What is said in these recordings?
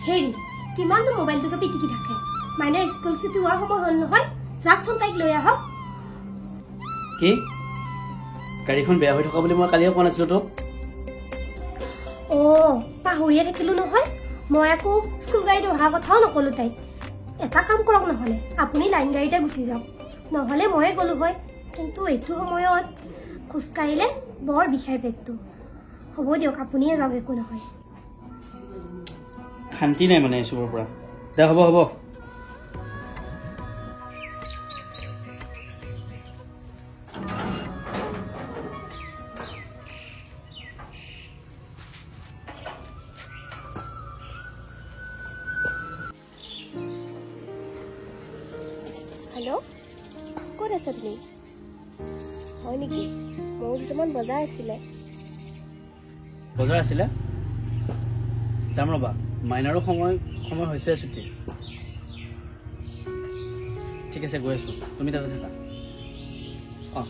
হেৰি কিমানটো মোবাইলটোকে পিটিকি থাকে মাইনা স্কুল ছুটি হোৱাৰ সময় হ'ল নহয় যাকচোন তাইক লৈ আহক কি গাড়ীখন বেয়া হৈ থকা বুলি মই কালিয়ে কোৱা নাছিলো তোক পাহৰিয়ে থাকিলো নহয় মই আকৌ স্কুল গাড়ীত অহাৰ কথাও নকলো তাইক এটা কাম কৰক নহ'লে আপুনি লাইন গাড়ীতে গুচি যাওক নহ'লে ময়ে গ'লো হয় কিন্তু এইটো সময়ত খোজকাঢ়িলে বৰ বিষাই পেটটো হ'ব দিয়ক আপুনিয়ে যাওক একো নহয় শান্তি নাই মানে এচুবৰ পৰা দে হ'ব হ'ব হেল্ল' ক'ত আছা তুমি হয় নেকি মোৰ দুটামান বজাৰ আছিলে যাম ৰ'বা মাইনাৰো সময় হৈছে ছুটি ঠিক আছে গৈ আছো তুমি তাতে থাকা অঁ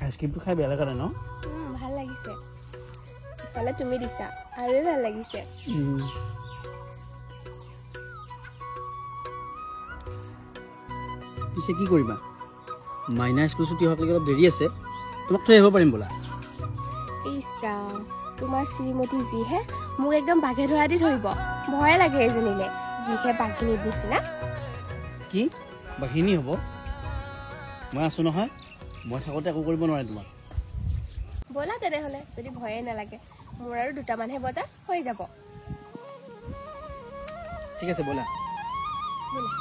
আইচক্ৰীমটো খাই বেয়া লগা নাই ন ভাল লাগিছে ইফালে তুমি দিছা আৰু ভাল লাগিছে পিছে কি কৰিবা মাইনা স্কুল ছুটি হোৱালৈকে অলপ দেৰি আছে তোমাক থৈ আহিব পাৰিম বোলা ইছৰাম তোমাৰ শ্ৰীমতী যিহে মোক একদম বাঘে ধৰা দি ধৰিব ভয়ে লাগে এজনীলে যিহে বাঘিনীৰ নিচিনা কি বাঘিনী হ'ব মই আছো নহয় মই থাকোঁতে একো কৰিব নোৱাৰে তোমাক ব'লা তেনেহ'লে যদি ভয়ে নালাগে মোৰ আৰু দুটামানহে বজাৰ হৈ যাব ঠিক আছে ব'লা ব'লা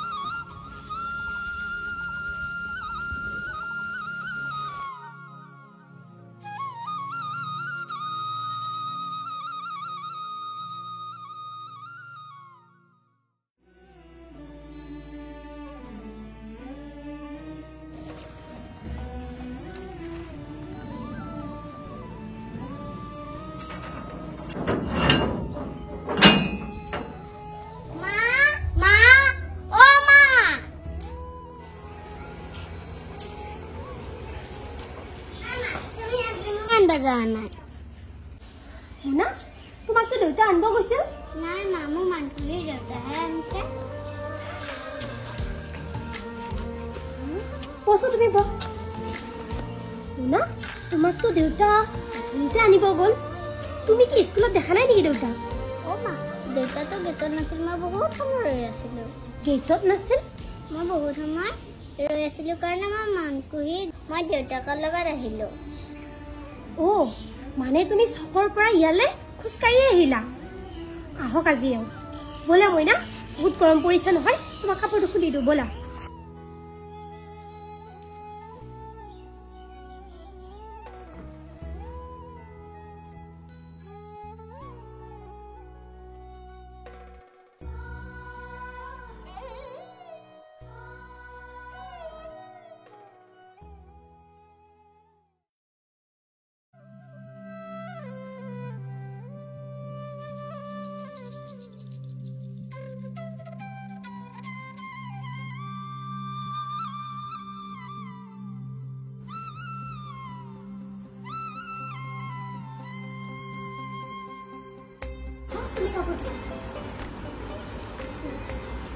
শুনা তোমাকতো দেউতা আনিব গৈছিল নাই মা মোৰ মানকুলিৰ দেউতাহে আনিছে পচো তুমি বহ শুনা তোমাকতো দেউতা আঁচনিতে আনিব গ'ল তুমি কি স্কুলত দেখা নাই নেকি দেউতা মা দেউতাতো গেটত নাছিল মই বহুত সময় ৰৈ আছিলোঁ গেটত নাছিল মই বহুত সময় ৰৈ আছিলোঁ কাৰণে মই মানকুলিৰ মই দেউতাকৰ লগত আহিলোঁ মানে তুমি চকৰ পৰা ইয়ালৈ খোজকাঢ়ি আহিলা আহক আজি ব'লা মইনা বহুত গৰম পৰিছে নহয় তোমাক কাপোৰটো খুলি দিওঁ ব'লা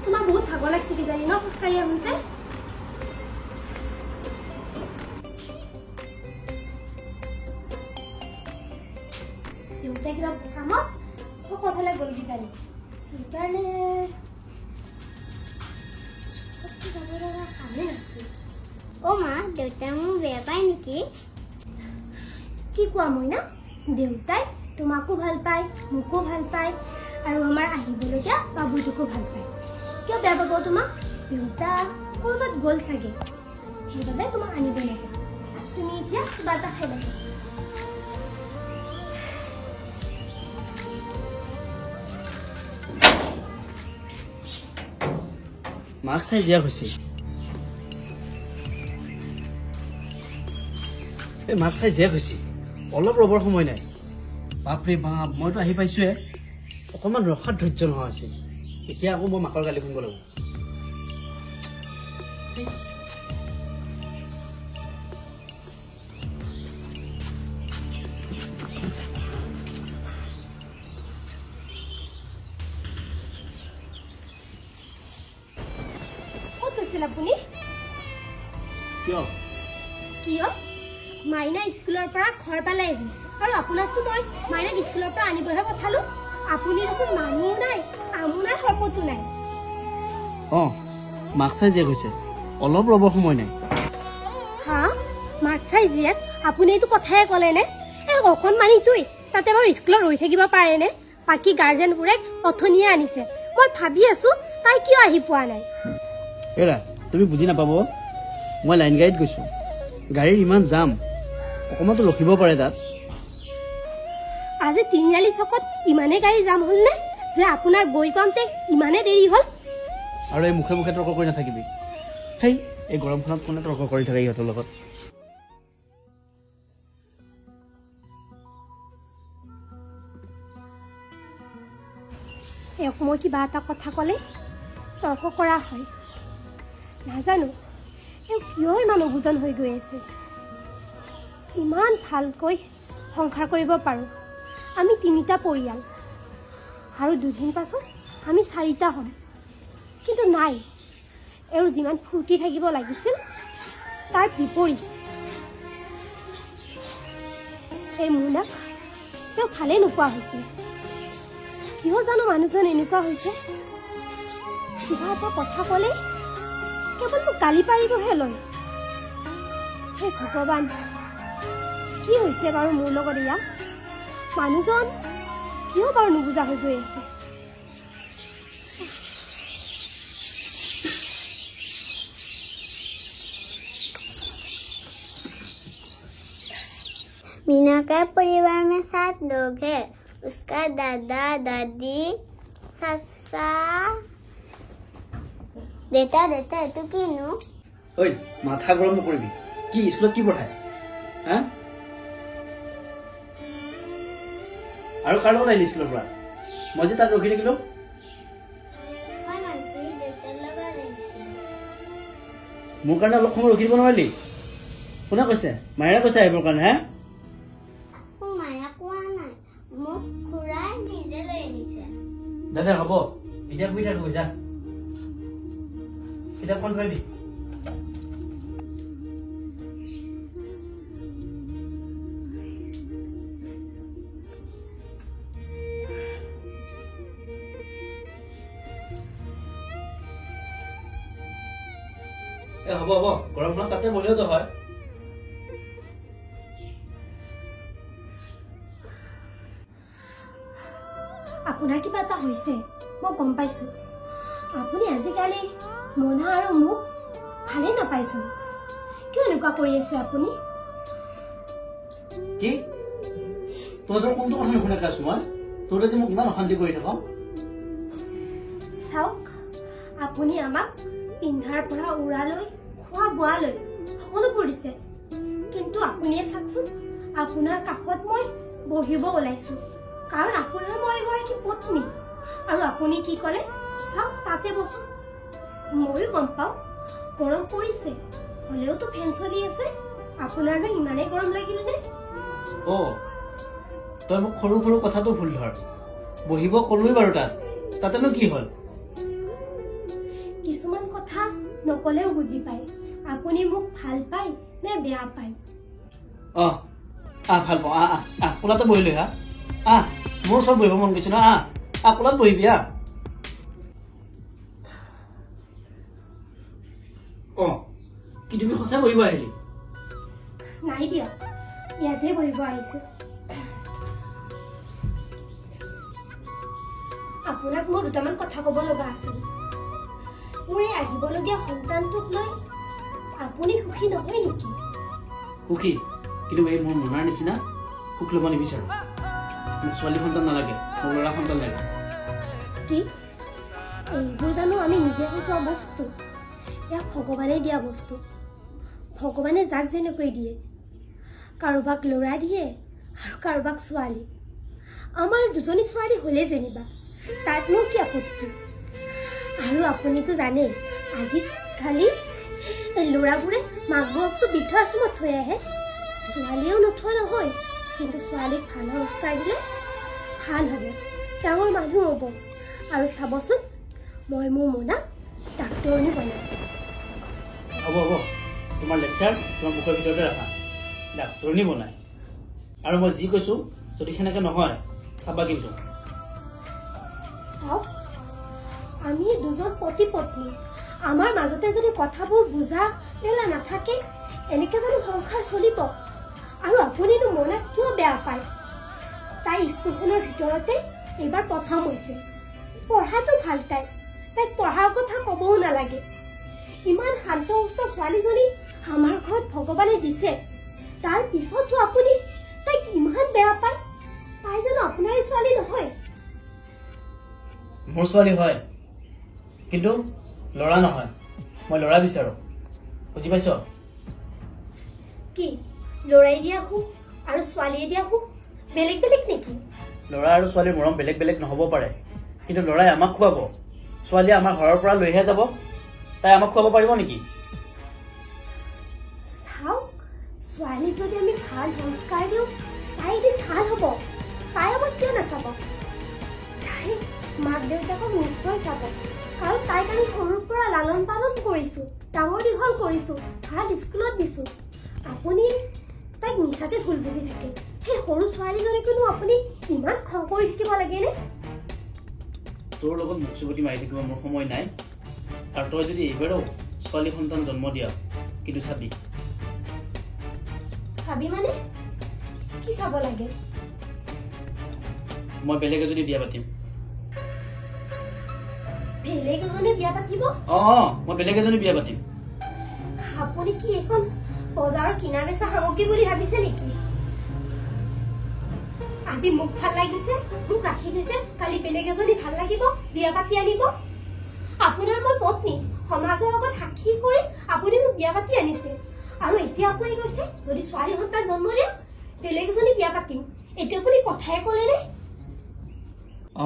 তোমাৰ বহুত ভাগৰ লাগিছে কিজানি ন খোজকাঢ়ি আহোঁতে দেউতাই কিবা কামত চকৰ ফালে গ'ল কিজানি সেইকাৰণে যাব লগা কামেই নাছিল মা দেউতাই মোক বেয়া পায় নেকি কি কোৱা মইনা দেউতাই তোমাকো ভাল পায় মোকো ভাল পায় আৰু আমাৰ আহিবলগীয়া বাবুটোকো ভাল পায় কিয় বেয়া পাব তোমাক দেউতা ক'ৰবাত গ'ল চাগে সেইবাবে তোমাক আনিব লাগে তুমি এতিয়া কিবা এটা খাই লাগে মাক চাই জীয়া হৈছে মাক চাই জীয়া হৈছে অলপ ৰ'বৰ সময় নাই বাপৰে বাপ মইতো আহি পাইছোৱে অকণমান ৰখাত ধৈৰ্য নোহোৱা হৈছে এতিয়া আকৌ মই মাকৰ গালি শুনিব লাগিব আপুনি কিয় কিয় মাইনা স্কুলৰ পৰা ঘৰ পালেহি আৰু আপোনাকতো মই মাইনাক স্কুলৰ পৰা আনিবহে পঠালো আপুনি দেখোন মানুহ নাই আমো নাই সৰ্পতো নাই মাক চাই জীয়েক হৈছে অলপ ৰ'ব সময় নাই হা মাক চাই জীয়েক আপুনি এইটো কথাই ক'লেনে অকণমানিটোই তাতে বাৰু স্কুলত ৰৈ থাকিব পাৰেনে বাকী গাৰ্জেনবোৰে অথনিয়ে আনিছে মই ভাবি আছো তাই কিয় আহি পোৱা নাই এৰা তুমি বুজি নাপাব মই লাইন গাড়ীত গৈছোঁ গাড়ীৰ ইমান জাম অকণমানতো ৰখিব পাৰে তাত আজি তিনিআলি চকত ইমানেই গাড়ী জাম হ'লনে যে আপোনাৰ গৈ পাওঁতে ইমানেই দেৰি হ'ল আৰু এই মুখে মুখে তৰ্ক কৰি নাথাকিবি সেই এই গৰমখনত কোনে তৰ্ক কৰি থাকে ইহঁতৰ লগত এওক মই কিবা এটা কথা ক'লে তৰ্ক কৰা হয় নাজানো এওঁ কিয় ইমান অবুজন হৈ গৈ আছে ইমান ভালকৈ সংসাৰ কৰিব পাৰোঁ আমি 3টা পৰিয়াল আৰু 2 দিন পাছত আমি 4টা হ'ম কিন্তু নাই এওঁ যিমান ফূৰ্তি থাকিব লাগিছিল তাৰ বিপৰীত এই মোনাক তেওঁ ভালেই নোপোৱা হৈছে কিয় জানো মানুহজন এনেকুৱা হৈছে কিবা এটা কথা ক'লে কেৱল মোক গালি পাৰিবহে লয় হে ভগৱান কি হৈছে বাৰু মোৰ লগত এয়া মানুহজন কিয় বাৰু নুবুজা হৈ গৈ আছে मीना का परिवार में 7 लोग हैं उसका दादा दादी ससा देता तू किनु ঐ মাথা গৰম নকৰিবি কি স্কুলত কি পঢ়ায় হা আৰু কাৰ লগত আহিলি স্কুলৰ পৰা মই যে তাত ৰখি থাকিলোঁ मैं मनकुई देता लगा रही মোৰ কাৰণে অলপ সময় ৰখি দিব নোৱাৰিলি কোনে কৈছে মায়েৰে কৈছে আহিবৰ কাৰণে হে हूँ माया कोआ ना मुख खुराई निजे ले निसे দাদা হ'ব এতিয়া শুই থাকো যা কিতাপখন থৈ দি হ'ব হ'ব গৰমখনত তাতে বলিওতো হয় আপোনাৰ কিবা এটা হৈছে মই গম পাইছোঁ আপুনি আজিকালি মনা আৰু মোক ভালেই নাপাইছোঁ কিয় এনেকুৱা কৰি আছে আপুনি কি তহঁতৰ কোনটো কথা নুশুনাকে আছো মই তহঁতে যে মোক ইমান অশান্তি কৰি থাক চাওক আপুনি আমাক পিন্ধাৰ পৰা উৰালৈ খোৱা বোৱালৈ সকলোবোৰ দিছে কিন্তু আপুনিয়ে চাওকচোন আপোনাৰ কাষত মই বহিব ওলাইছোঁ কাৰণ আপোনাৰ মই এগৰাকী পত্নী আৰু আপুনি কি ক'লে চাওক তাতে বসো ময়ো গম পাওঁ গৰম পৰিছে হ'লেওতো ফেন চলি আছে আপোনাৰনো ইমানেই গৰম লাগিলনে তই মোক সৰু সৰু কথাটো ভুল ধৰ বহিব ক'লোৱেই বাৰু তাতেনো কি হ'ল কিছুমান কথা নকলেও বুজি পায় আপুনি মোক ভাল পায় নে বেয়া পায় ভাল পাওঁ কোলাতে বহিলৈ হা মোৰ ওচৰত বহিব মন গৈছে ন কোলাত বহিবি কি তুমি সঁচাই বহিব আহিলি নাই দিয়ক ইয়াতে বহিব আহিছোঁ আপোনাক মোৰ দুটামান কথা ক'ব লগা আছিল মোৰ এই আহিবলগীয়া সন্তানটোক লৈ আপুনি সুখী নহয় নেকি সুখী কিন্তু এই মোৰ মনাৰ নিচিনা সুখ ল'ব নিবিচাৰোঁ মোক ছোৱালী সন্তান নালাগে মোৰ ল'ৰা সন্তান লাগে কি এইবোৰ জানো আমি নিজে সজোৱা বস্তু এয়া ভগৱানে দিয়া বস্তু ভগৱানে যাক যেনেকৈ দিয়ে কাৰোবাক ল'ৰা দিয়ে আৰু কাৰোবাক ছোৱালী আমাৰ দুজনী ছোৱালী হ'লে যেনিবা তাত মোৰ কি আপত্তি? আৰু আপুনিতো জানেই আজিকালি ল'ৰাবোৰে মাকবোৰকতো বৃদ্ধাশ্ৰমত থৈ আহে। ছোৱালীয়েও নথোৱা নহয়, কিন্তু ছোৱালীক ভাল সংস্কাৰ দিলে ভাল হ'ব, ডাঙৰ মানুহ হ'ব। আৰু চাবচোন, মই মোৰ মোনাক ডাক্তৰণী বনাম। হ'ব হ'ব, তোমাৰ লেকচাৰ তোমাৰ মুখৰ ভিতৰতে ৰাখা। ডাক্তৰণী বনাই আৰু মই যি কৈছোঁ যদি সেনেকৈ নহয় চাবা কিন্তু। চাওক, আমি দুজন পতি পত্নী, আমাৰ মাজতে যদি কথাবোৰ বুজা মেলা নাথাকে এনেকৈ জানো সংসাৰ চলিব? আৰু আপুনিনো মোনাক কিয় বেয়া পায়? তাই স্কুলখনৰ ভিতৰতে এইবাৰ প্ৰথম হৈছে, পঢ়াটো ভাল। তাইক পঢ়াৰ কথা ক'বও নালাগে। ইমান শান্ত সুস্থ ছোৱালীজনী আমাৰ ঘৰত ভগৱানে দিছে, তাৰ পিছতো আপুনি তাইক ইমান বেয়া পায়? তাই জানো আপোনাৰ ছোৱালী নহয়? মোৰ ছোৱালী হয়, কিন্তু ল'ৰা নহয়। মই ল'ৰা বিচাৰোঁ, বুজি পাইছ? কি ল'ৰাই দিয়া সুখ আৰু ছোৱালীয়ে দিয়া সুখ বেলেগ বেলেগ নেকি? ল'ৰা আৰু ছোৱালীৰ মৰম বেলেগ বেলেগ নহ'ব পাৰে, কিন্তু ল'ৰাই আমাক খুৱাব, ছোৱালীয়ে আমাৰ ঘৰৰ পৰা লৈহে যাব। তাই আমাক খুৱাব পাৰিব নেকি? চাওক, ছোৱালীক যদি আমি ভাল সংস্কাৰ দিওঁ তাই এদিন ভাল হ'ব। তাই আমাক কিয় নাচাব? তাই মাক দেউতাকক নিশ্চয় চাব, কাৰণ তাইক আমি সৰুৰ পৰা লালন পালন কৰিছোঁ, ডাঙৰ দীঘল কৰিছোঁ, ভাল স্কুলত দিছোঁ। আপুনি তাইক মিছাতে ভুল বুজি থাকে। সেই সৰু ছোৱালীজনীকনো আপুনি ইমান খং কৰি থাকিব লাগেনে? তোৰ লগত মুখ চুপতি মাৰি থাকিব মোৰ সময় নাই। আৰু তই যদি এইবাৰো ছোৱালী সন্তান জন্ম দিয়া, কিন্তু চাবি মানে কি চাব লাগে? মই বেলেগ এজনী বিয়া পাতিম। বেলেগ এজনী বিয়া পাতিব? মই বেলেগ এজনী বিয়া পাতিম। আপুনি কি এখন বজাৰৰ কিনা বেচা সামগ্ৰী বুলি ভাবিছে নেকি? আজি মোক ভাল লাগিছে, মোক ৰাখি থৈছে, কালি বেলেগ এজনী ভাল লাগিব, বিয়া পাতি আনিব। আপোনাৰ মই পত্নী, সমাজৰ লগত সাক্ষী কৰি আপুনি মোক বিয়া পাতি আনিছে, আৰু এতিয়া আপুনি কৈছে যদি ছোৱালী সন্তান জন্ম দিয়ে বেলেগ এজনী বিয়া পাতিম। এতিয়া আপুনি কথাই ক'লেনে?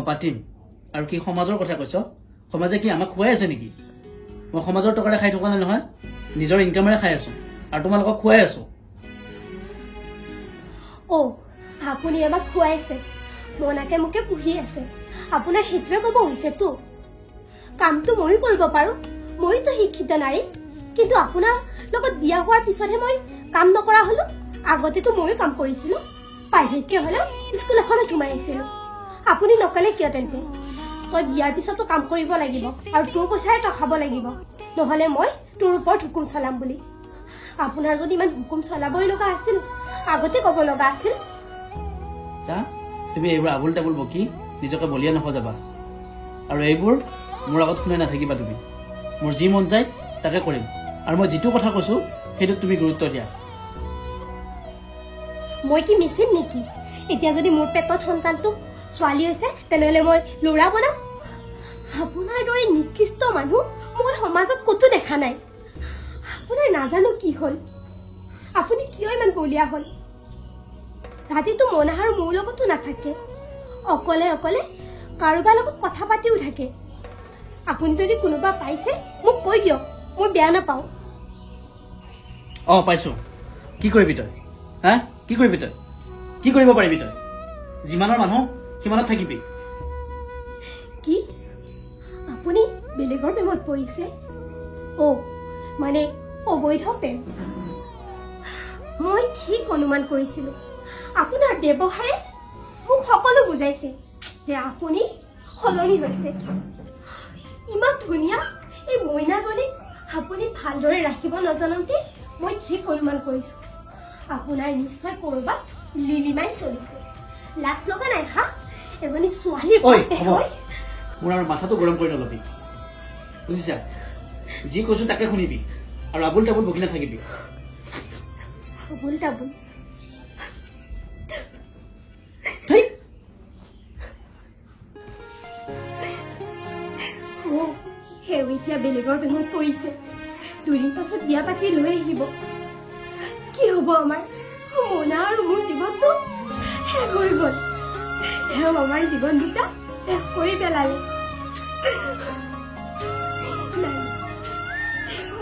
পাতিম। আৰু কি সমাজৰ কথা কৈছ? সমাজে কি আমাক খুৱাই আছে নেকি? মই সমাজৰ টকাৰে খাই থকা নাই নহয়, নিজৰ ইনকামেৰে খাই আছো আৰু তোমালোকক খুৱাই আছো। আপুনি আমাক খুৱাইছে, মনাকে মোকে পুহি আছে। আপোনাৰ সেইটোৱে ক'ব হৈছেতো? কামটো ময়ো কৰিব পাৰো, মইতো শিক্ষিত নাৰী, কিন্তু আপোনাৰ লগত বিয়া হোৱাৰ পিছতহে মই কাম নকৰা হলো। আগতেতো ময়ো কাম কৰিছিলো, প্ৰাইভেটকে হ'লেও স্কুল এখনত সোমাই আহিছিলো। আপুনি নকলে কিয় তেন্তে? তই বিয়াৰ পিছতো কাম কৰিব লাগিব আৰু তোৰ পইচাৰে তই খাব লাগিব, নহলে মই তোৰ ওপৰত হুকুম চলাম বুলি। আপোনাৰ যদি ইমান হুকুম চলাবই লগা আছিল আগতে ক'ব লগা আছিল। তুমি এইবোৰ আবুল তাবুল বকি নিজকে বলিয়া নসজাবা, আৰু এইবোৰ মোৰ আগত শুনাই নাথাকিবা। তুমি মোৰ যি মন যায় তাকে কৰিম, আৰু মই যিটো কথা কৈছো সেইটোক তুমি গুৰুত্ব দিয়া। মই কি মেচিন নেকি? এতিয়া যদি মোৰ পেটত সন্তানটো ছোৱালী হৈছে তেনেহলে মই ল'ৰা বনাম? আপোনাৰ দৰে নিকৃষ্ট মানুহ মই সমাজত ক'তো দেখা নাই। আপোনাৰ নাজানো কি হ'ল, আপুনি কিয় ইমান বলিয়া হ'ল? ৰাতিটো মনা আৰু মোৰ লগতো নাথাকে, অকলে অকলে কাৰোবাৰ লগত কথা পাতিও থাকে। আপুনি যদি কোনোবা পাইছে মোক কৈ দিয়ক, মই বেয়া নাপাওঁ। পাইছো। কি কৰিবি তই? কি কৰিবি তই? কি কৰিব পাৰিবি তই? যিমানৰ মানুহ সিমানত থাকিবি। কি আপুনি বেলেগৰ প্ৰেমত পৰিছে? মানে অবৈধ প্ৰেম? মই ঠিক অনুমান কৰিছিলো। আপোনাৰ ব্যৱহাৰে মোক সকলো বুজাইছে যে আপুনি সলনি হৈছে। ইমান ধুনীয়া এই মইনাজনীক আপুনি ভালদৰে ৰাখিব নজানতে মই ঠিক অনুমান কৰিছো আপোনাৰ নিশ্চয় কৰবাত লিলিমাই চলিছে। লাজ লগা নাই? এজনী ছোৱালীৰ মোৰ আৰু মাথাটো গৰম কৰি নলবি, বুজিছা? যি কৈছো তাকে শুনিবি, আৰু আবুল তাবুল বকি নাথাকিবি। আবুল তাবুল? এতিয়া বেলেগৰ প্ৰেমত পৰিছে, দুদিন পাছত বিয়া পাতি লৈ আহিব। কি হব আমাৰ? মোনা আৰু মোৰ জীৱনটো শেষ হৈ গল। আমাৰ জীৱন দুটা শেষ কৰি পেলালে।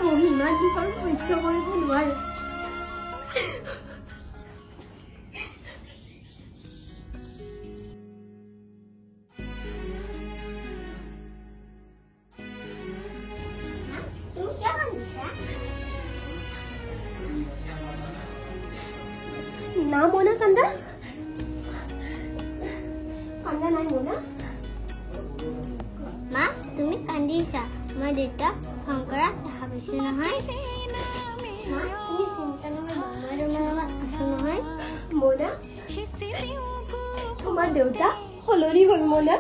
মই ইমান দুখ আৰু সহ্য কৰিব নোৱাৰো। তুমি কিয় কান্দিছা? না মোনা কান্দা কান্দা নাই মোনা। মা তুমি কান্দিছা, মই দেউতাক ফোন কৰা দেখা পাইছো নহয়। মা তুমি চিন্তা নকৰিবা, মই তোমাৰ লগত আছো নহয়। মোনা তোমাৰ দেউতা সলনি হ'ল মোনা।